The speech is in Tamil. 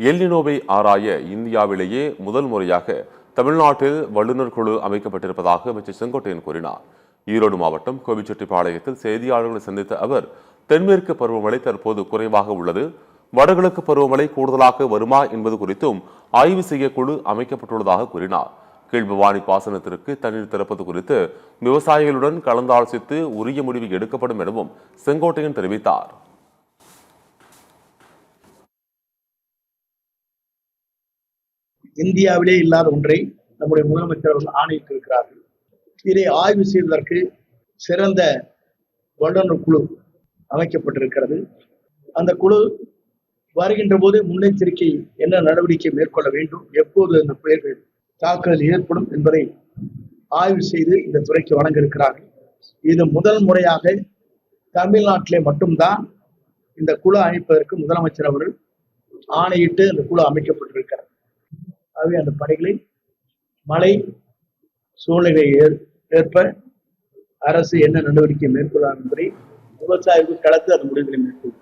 எல்னினோவை ஆராய இந்தியாவிலேயே முதல் முறையாக தமிழ்நாட்டில் வல்லுநர் குழு அமைக்கப்பட்டிருப்பதாக அமைச்சர் செங்கோட்டையன் கூறினார். ஈரோடு மாவட்டம் கோபிச்செட்டிப்பாளையத்தில் செய்தியாளர்களை சந்தித்த அவர், தென்மேற்கு பருவமழை தற்போது குறைவாக உள்ளது, வடகிழக்கு பருவமழை கூடுதலாக வருமா என்பது குறித்தும் ஆய்வு செய்ய குழு அமைக்கப்பட்டுள்ளதாக கூறினார். கீழ்பவானி பாசனத்திற்கு தண்ணீர் திறப்பது குறித்து விவசாயிகளுடன் கலந்தாலோசித்து உரிய முடிவு எடுக்கப்படும் எனவும் செங்கோட்டையன் தெரிவித்தார். இந்தியாவிலே இல்லாத ஒன்றை நம்முடைய முதலமைச்சர் அவர்கள் ஆணையிட்டிருக்கிறார்கள். இதை ஆய்வு செய்வதற்கு சிறந்த வல்லுநர் குழு அமைக்கப்பட்டிருக்கிறது. அந்த குழு வருகின்ற போது முன்னெச்சரிக்கை என்ன நடவடிக்கை மேற்கொள்ள வேண்டும், எப்போது அந்த புயல்கள் தாக்குதல் ஏற்படும் என்பதை ஆய்வு செய்து இந்த துறைக்கு வழங்க இருக்கிறார்கள். இது முதல் முறையாக தமிழ்நாட்டிலே மட்டும்தான் இந்த குழு அமைப்பதற்கு முதலமைச்சர் அவர்கள் ஆணையிட்டு அந்த குழு அமைக்கப்பட்டிருக்கிறது. ஆகவே அந்த பணிகளை மழை சூழ்நிலை ஏற்ப அரசு என்ன நடவடிக்கை மேற்கொள்ளார் என்பதை விவசாயிகள் களத்து அந்த முடிவுகளை மேற்கொள்ளும்.